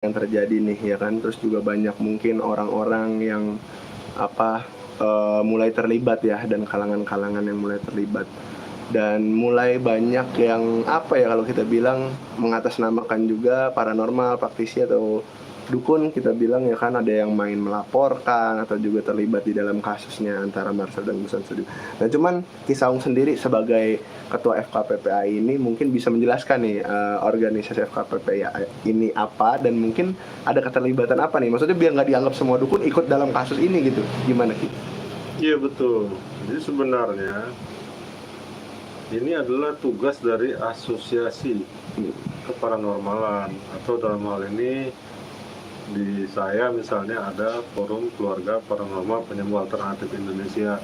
yang terjadi nih ya kan, terus juga banyak mungkin orang-orang yang apa, mulai terlibat ya dan kalangan-kalangan yang mulai terlibat. Dan mulai banyak yang apa ya, kalau kita bilang mengatasnamakan juga paranormal, praktisi atau dukun kita bilang ya kan, ada yang main melaporkan atau juga terlibat di dalam kasusnya antara Marcel dan Busan Studio. Nah cuman Kisaung sendiri sebagai ketua FKPPI ini mungkin bisa menjelaskan nih organisasi FKPPI ini apa dan mungkin ada keterlibatan apa nih? Maksudnya biar nggak dianggap semua dukun ikut dalam kasus ini gitu. Gimana Ki? Iya betul. Jadi sebenarnya ini adalah tugas dari asosiasi keparanormalan, atau dalam hal ini di saya misalnya ada Forum Keluarga Paranormal Penyembuh Alternatif Indonesia.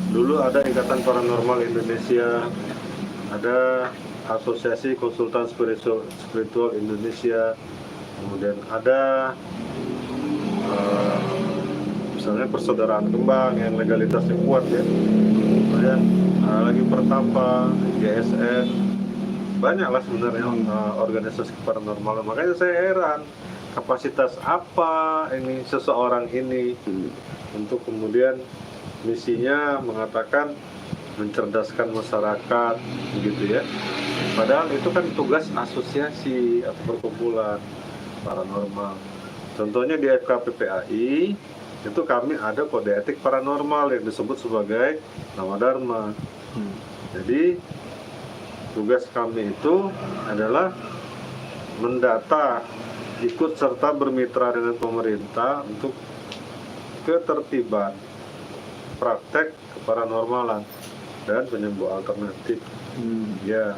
Dulu ada Ikatan Paranormal Indonesia, ada Asosiasi Konsultan Spiritual Indonesia, kemudian ada misalnya Persaudaraan Kembang yang legalitasnya kuat ya, kemudian lagi Pertapa, GSN, banyaklah sebenarnya organisasi paranormal. Makanya saya heran kapasitas apa ini seseorang ini untuk kemudian misinya mengatakan mencerdaskan masyarakat begitu ya, padahal itu kan tugas asosiasi atau perkumpulan paranormal. Contohnya di FKPPAI itu kami ada kode etik paranormal yang disebut sebagai Nama Dharma. Jadi tugas kami itu adalah mendata, ikut serta bermitra dengan pemerintah untuk ketertiban praktek keparanormalan dan penyembuh alternatif. Ya,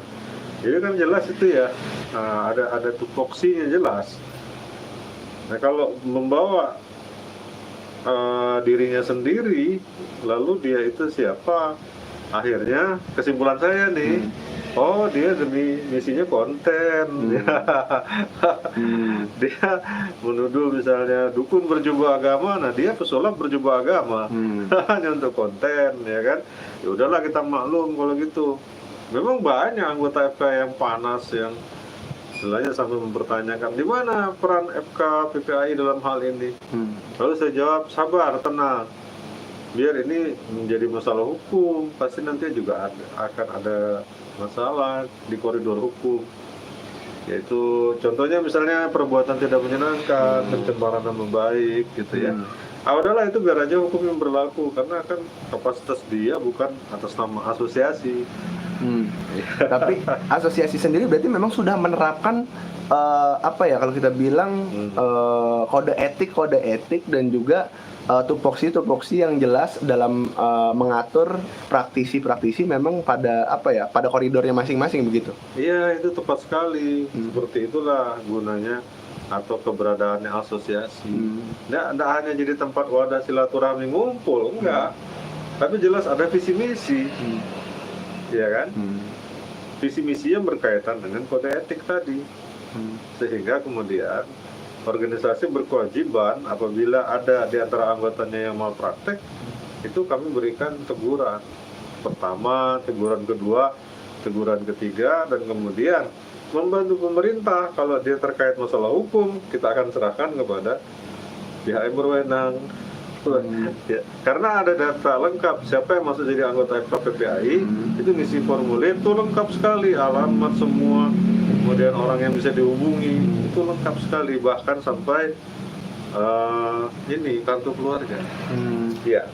jadi kan jelas itu ya, ada tupoksinya jelas. Nah kalau membawa dirinya sendiri, lalu dia itu siapa? Akhirnya kesimpulan saya nih, oh dia demi misinya konten. Dia menuduh misalnya dukun berjubah agama, nah dia pesulap berjubah agama. Hanya untuk konten ya kan. Ya udahlah, kita maklum kalau gitu. Memang banyak anggota FK yang panas, yang istilahnya sampai mempertanyakan di mana peran FK PPAI dalam hal ini. Lalu saya jawab, sabar, tenang, biar ini menjadi masalah hukum, pasti nanti juga akan ada masalah di koridor hukum, yaitu contohnya misalnya perbuatan tidak menyenangkan, pencemaran nama baik gitu ya. Udahlah itu biar aja hukum yang berlaku, karena kan kapasitas dia bukan atas nama asosiasi. Tapi asosiasi sendiri berarti memang sudah menerapkan apa ya, kalau kita bilang kode etik dan juga tupoksi yang jelas dalam mengatur praktisi memang pada apa ya, pada koridornya masing-masing begitu. Iya, itu tepat sekali. Seperti itulah gunanya atau keberadaannya asosiasi. Nggak hanya jadi tempat wadah silaturahmi ngumpul, enggak. Tapi jelas ada visi misi. Ya kan? Visi misinya berkaitan dengan kode etik tadi, sehingga kemudian organisasi berkewajiban apabila ada di antara anggotanya yang malpraktek, itu kami berikan teguran pertama, teguran kedua, teguran ketiga, dan kemudian membantu pemerintah kalau dia terkait masalah hukum, kita akan serahkan kepada pihak yang berwenang. Ya, karena ada data lengkap siapa yang masuk jadi anggota FKPPAI, itu ngisi formulir itu lengkap sekali, alamat semua, kemudian orang yang bisa dihubungi itu lengkap sekali, bahkan sampai ini kartu keluarga. Ya.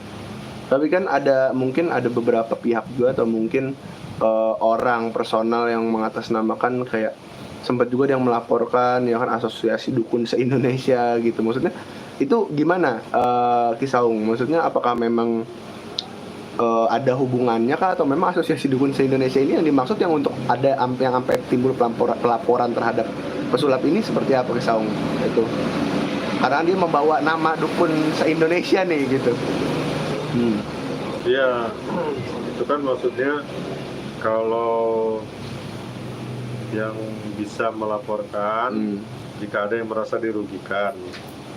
Tapi kan mungkin ada beberapa pihak juga atau mungkin orang personal yang mengatasnamakan, kayak sempat juga yang melaporkan ya kan, asosiasi dukun se-Indonesia gitu. Maksudnya itu gimana Kisaung? Maksudnya apakah memang ada hubungannya kah, atau memang asosiasi dukun se-Indonesia ini yang dimaksud yang untuk ada yang sampai timbul pelaporan terhadap pesulap ini seperti apa Kisaung? Itu karena dia membawa nama dukun se-Indonesia nih gitu. Ya, itu kan maksudnya kalau yang bisa melaporkan jika ada yang merasa dirugikan.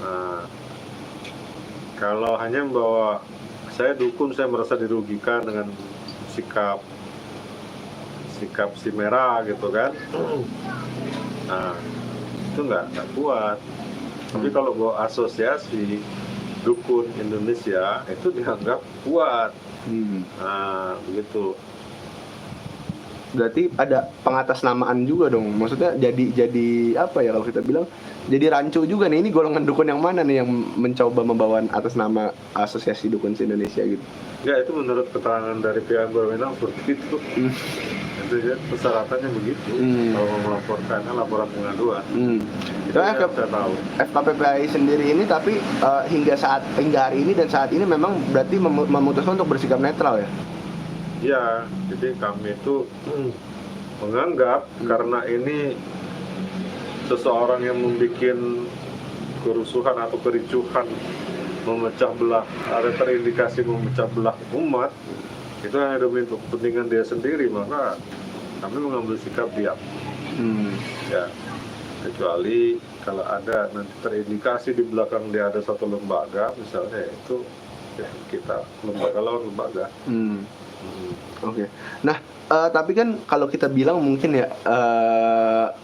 Nah, kalau hanya membawa saya dukun, saya merasa dirugikan dengan sikap si merah gitu kan, nah itu nggak kuat. Tapi kalau bawa asosiasi dukun Indonesia itu dianggap kuat. Nah, begitu. Berarti ada pengatasnamaan juga dong. Maksudnya jadi apa ya kalau kita bilang, jadi rancu juga nih, ini golongan dukun yang mana nih yang mencoba membawa atas nama Asosiasi Dukun Indonesia gitu. Ya, itu menurut keterangan dari pihak berwenang seperti itu. Itu ya, persyaratannya begitu. Kalau mau melaporkannya laporan pengaduan. Itu yang saya tahu. FKPPAI sendiri ini tapi hingga hari ini dan saat ini memang berarti memutuskan untuk bersikap netral ya? Ya, jadi kami itu menganggap karena ini seseorang yang membuat kerusuhan atau kericuhan, memecah belah, ada terindikasi memecah belah umat, itu hanya demi untuk kepentingan dia sendiri, maka kami mengambil sikap diam. Ya, kecuali kalau ada nanti terindikasi di belakang dia ada satu lembaga, misalnya itu ya kita lembaga lawan lembaga. Oke. Nah, tapi kan kalau kita bilang mungkin ya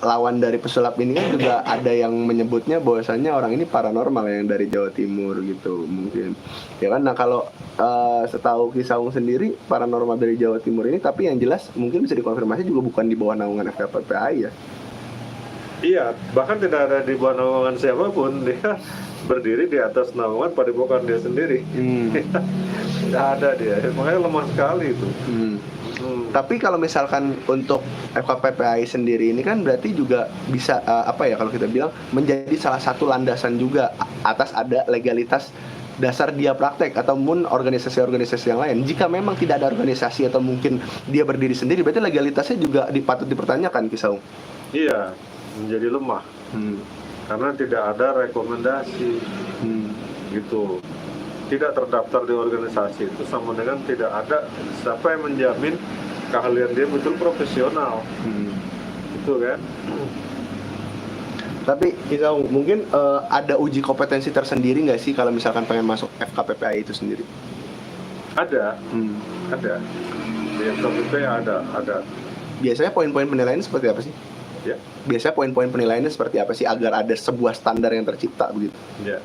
lawan dari pesulap ini kan juga ada yang menyebutnya bahwasannya orang ini paranormal yang dari Jawa Timur gitu mungkin. Ya kan. Nah, kalau setahu Kisaung sendiri paranormal dari Jawa Timur ini, tapi yang jelas mungkin bisa dikonfirmasi juga bukan di bawah naungan FKPPAI ya. Iya, bahkan tidak ada di bawah naungan siapapun, dia berdiri di atas naungan padepokan dia sendiri. Tidak ada dia, makanya lemah sekali itu. Tapi kalau misalkan untuk FKPPAI sendiri ini kan berarti juga bisa apa ya kalau kita bilang menjadi salah satu landasan juga atas ada legalitas dasar dia praktek ataupun organisasi-organisasi yang lain. Jika memang tidak ada organisasi atau mungkin dia berdiri sendiri, berarti legalitasnya juga patut dipertanyakan, Kisaung. Iya, menjadi lemah karena tidak ada rekomendasi gitu, tidak terdaftar di organisasi itu sama dengan tidak ada siapa yang menjamin keahlian dia betul profesional itu kan. Tapi Kisaung, mungkin ada uji kompetensi tersendiri nggak sih kalau misalkan pengen masuk FKPPAI itu sendiri? Ada di FKPPAI ada. Biasanya poin-poin penilaian seperti apa sih? Ya. Biasanya poin-poin penilaiannya seperti apa sih agar ada sebuah standar yang tercipta begitu? Ya.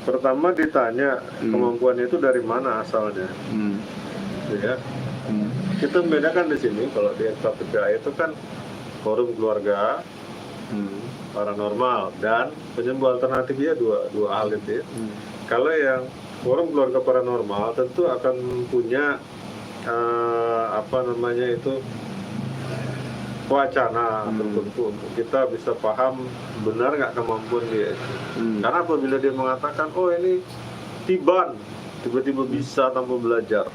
Pertama ditanya kemampuannya itu dari mana asalnya. Ya. Kita membedakan di sini kalau di FKPPAI itu kan forum keluarga, paranormal dan penyembuh alternatif ya dua hal itu ya. Kalau yang forum keluarga paranormal tentu akan punya wacana tertentu untuk kita bisa paham benar nggak kemampuan dia itu. Karena apabila dia mengatakan oh ini tiban tiba-tiba bisa tanpa belajar,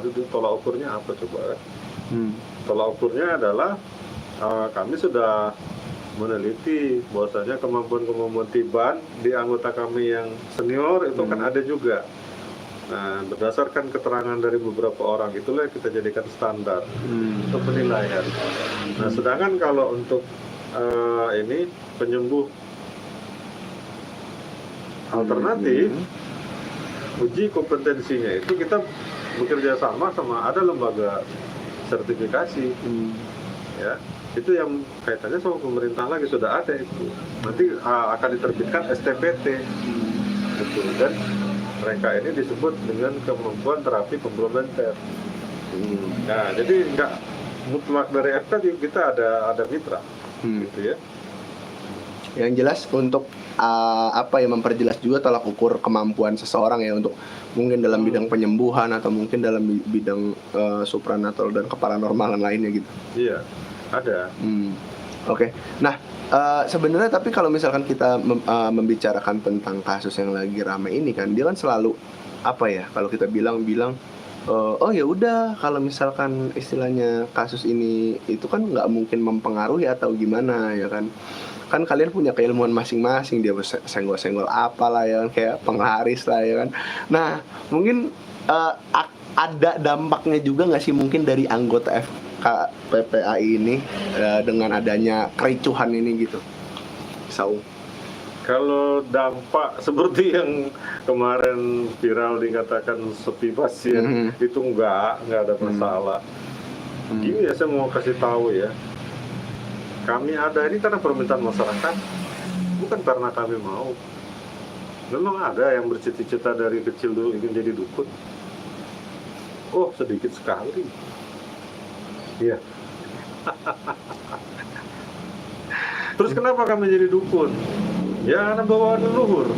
itu tolak ukurnya apa coba kan? Tolak ukurnya adalah kami sudah meneliti bahwasanya kemampuan tiban di anggota kami yang senior itu kan ada juga. Nah, berdasarkan keterangan dari beberapa orang itulah kita jadikan standar untuk penilaian. Nah, sedangkan kalau untuk ini penyembuh alternatif, uji kompetensinya itu kita bekerja sama ada lembaga sertifikasi, ya. Itu yang kaitannya sama pemerintah lagi sudah ada itu. Nanti akan diterbitkan STPT, betul kan? Mereka ini disebut dengan kemampuan terapi komplementer. Nah, jadi nggak mutlak dari FK kita ada mitra, gitu ya. Yang jelas untuk memperjelas juga tolak ukur kemampuan seseorang ya untuk mungkin dalam bidang penyembuhan atau mungkin dalam bidang supranatural dan keparanormalan lainnya gitu. Iya, ada. Oke. Nah, sebenarnya tapi kalau misalkan kita membicarakan tentang kasus yang lagi ramai ini kan, dia kan selalu kalau kita bilang oh ya udah kalau misalkan istilahnya kasus ini itu kan nggak mungkin mempengaruhi atau gimana ya kan kalian punya keilmuan masing-masing, dia senggol-senggol apalah ya kan, kayak penglaris lah ya kan. Nah mungkin ada dampaknya juga nggak sih mungkin dari anggota FKPPAI ini dengan adanya kericuhan ini gitu, Saung? Kalau dampak seperti yang kemarin viral dikatakan sepi pasien itu nggak ada masalah. Gini ya, saya mau kasih tahu ya, kami ada ini karena permintaan masyarakat. bukan karena kami mau. Memang ada yang bercita-cita dari kecil dulu ingin jadi dukun. Oh, sedikit sekali. Iya. Terus kenapa kami jadi dukun? Ya karena bawaan leluhur.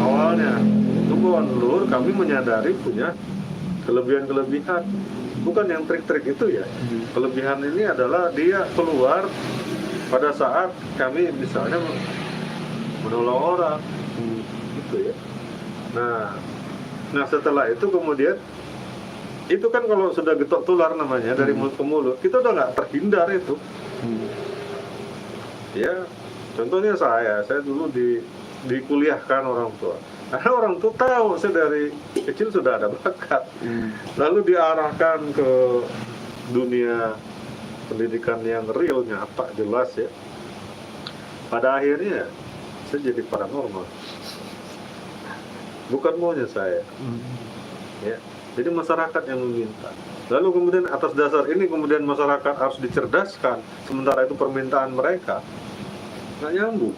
Awalnya, itu bawaan leluhur kami menyadari punya kelebihan-kelebihan. Bukan yang trik-trik itu ya. Kelebihan ini adalah dia keluar pada saat kami misalnya menolong orang. Gitu ya. Nah setelah itu kemudian itu kan kalau sudah getok tular namanya dari mulut ke mulut, kita udah nggak terhindar itu. Ya, contohnya saya dulu dikuliahkan orang tua. Karena orang tua tahu saya dari kecil sudah ada bakat. Lalu diarahkan ke dunia pendidikan yang real, nyata, jelas ya. Pada akhirnya saya jadi paranormal. Bukan maunya saya. Ya. Jadi masyarakat yang meminta. Lalu kemudian atas dasar ini kemudian masyarakat harus dicerdaskan. Sementara itu permintaan mereka nggak nyambung.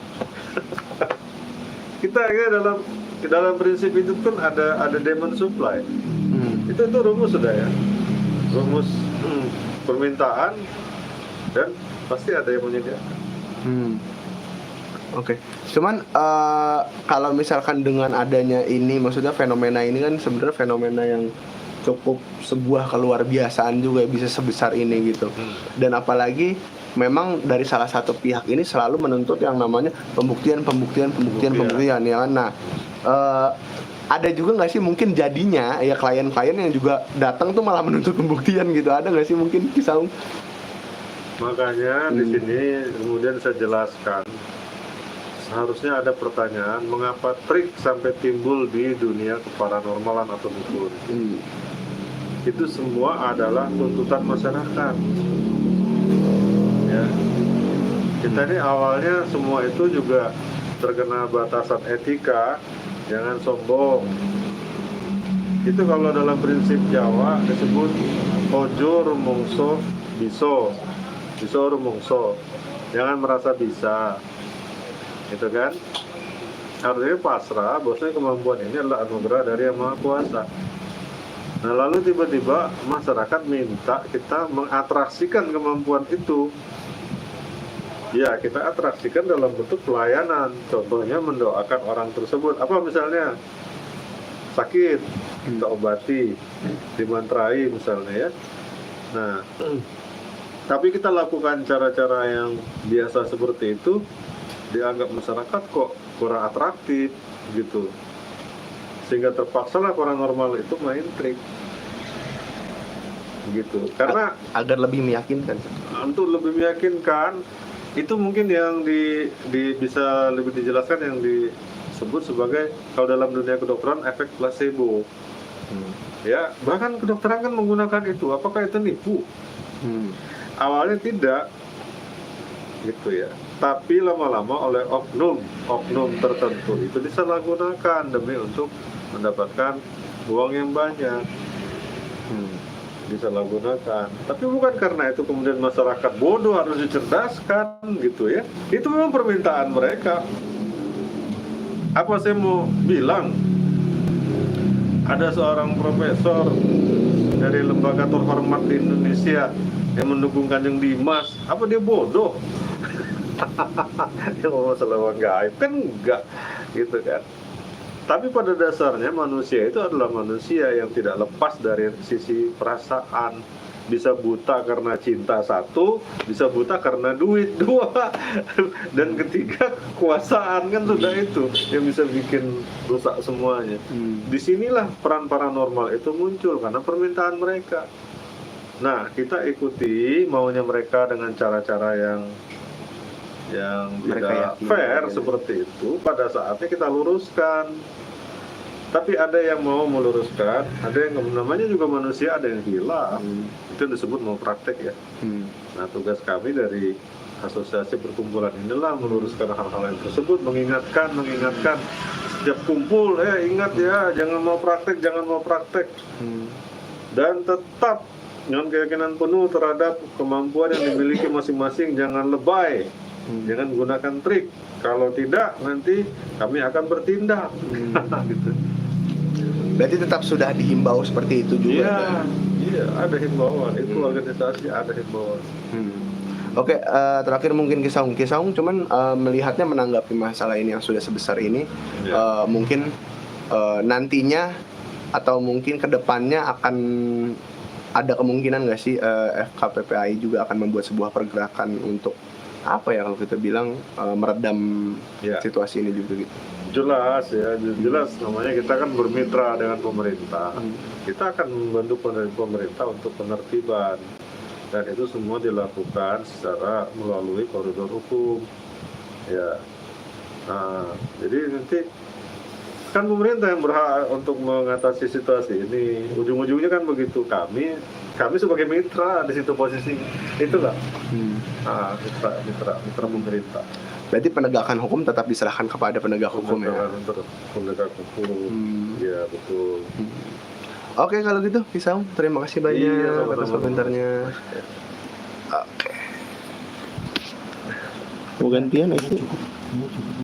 Kita ya dalam prinsip itu kan ada demand supply. Itu rumus sudah ya. Rumus permintaan dan pasti ada yang menyediakan. Oke. Cuman kalau misalkan dengan adanya ini, maksudnya fenomena ini kan sebenarnya fenomena yang cukup sebuah keluar biasaan juga bisa sebesar ini gitu. Dan apalagi memang dari salah satu pihak ini selalu menuntut yang namanya pembuktian ya kan. Nah, ada juga nggak sih mungkin jadinya ya klien-klien yang juga datang tuh malah menuntut pembuktian gitu, ada nggak sih mungkin kisah? Makanya di sini kemudian saya jelaskan seharusnya ada pertanyaan mengapa trik sampai timbul di dunia keparanormalan atau dukun. Itu semua adalah tuntutan masyarakat. Ya. Kita ini awalnya semua itu juga terkena batasan etika, jangan sombong. Itu kalau dalam prinsip Jawa disebut ojo rumongso biso rumongso, jangan merasa bisa, gitu kan? Artinya pasrah, bahwasanya kemampuan ini adalah anugerah dari Yang Maha Kuasa. Nah lalu tiba-tiba masyarakat minta kita mengatraksikan kemampuan itu. Ya kita atraksikan dalam bentuk pelayanan. Contohnya mendoakan orang tersebut. Apa misalnya sakit, kita obati, dimantrai misalnya ya. Nah, tapi kita lakukan cara-cara yang biasa seperti itu, dianggap masyarakat kok kurang atraktif gitu. Sehingga terpaksalah paranormal itu main trik gitu. Karena agar lebih meyakinkan. Untuk lebih meyakinkan itu mungkin yang bisa lebih dijelaskan yang disebut sebagai kalau dalam dunia kedokteran efek placebo. Ya, bahkan kedokteran kan menggunakan itu. Apakah itu nipu? Awalnya tidak gitu ya. Tapi lama-lama oleh oknum tertentu itu disalahgunakan demi untuk mendapatkan uang yang banyak. Disalahgunakan. Tapi bukan karena itu kemudian masyarakat bodoh harus dicerdaskan gitu ya. Itu memang permintaan mereka. Apa saya mau bilang? Ada seorang profesor dari lembaga terhormat di Indonesia yang mendukung Kanjeng Dimas. Apa dia bodoh? Dia ngomong masalah uang gaib kan enggak gitu kan. Tapi pada dasarnya manusia itu adalah manusia yang tidak lepas dari sisi perasaan. Bisa buta karena cinta satu, bisa buta karena duit dua, dan ketiga kekuasaan kan sudah itu yang bisa bikin rusak semuanya. Disinilah peran paranormal itu muncul karena permintaan mereka. Nah kita ikuti maunya mereka dengan cara-cara yang tidak fair seperti itu. Pada saatnya kita luruskan. Tapi ada yang mau meluruskan, ada yang namanya juga manusia, ada yang hilaf. Itu disebut mau praktek ya. Nah tugas kami dari asosiasi perkumpulan inilah meluruskan hal-hal yang tersebut, mengingatkan setiap kumpul ingat ya, jangan mau praktek. Dan tetap dengan keyakinan penuh terhadap kemampuan yang dimiliki masing-masing, jangan lebay. Jangan gunakan trik. Kalau tidak, nanti kami akan bertindak. Gitu. Berarti tetap sudah dihimbau seperti itu juga. Iya, Dan- iya, ada himbauan. Itu organisasi ada himbauan. Oke, terakhir mungkin Kisaung cuman melihatnya menanggapi masalah ini yang sudah sebesar ini, Iya. mungkin nantinya atau mungkin kedepannya akan ada kemungkinan nggak sih FKPPI juga akan membuat sebuah pergerakan untuk apa ya kalau kita bilang meredam Ya. situasi ini juga gitu. Jelas ya, jelas namanya kita kan bermitra dengan pemerintah. Kita akan membantu pemerintah untuk penertiban. Dan itu semua dilakukan secara melalui koridor hukum. Ya. Nah, jadi nanti kan pemerintah yang berhak untuk mengatasi situasi ini. Ujung-ujungnya kan begitu, kami sebagai mitra di situ posisi itulah. Nah, mitra pemerintah. Berarti penegakan hukum tetap diserahkan kepada penegak hukum ya. Penegak hukum. Ya, betul. Oke, kalau gitu Kisaung, terima kasih banyak Iya, atas sama-sama. komentarnya. Oke. Mau gantian itu?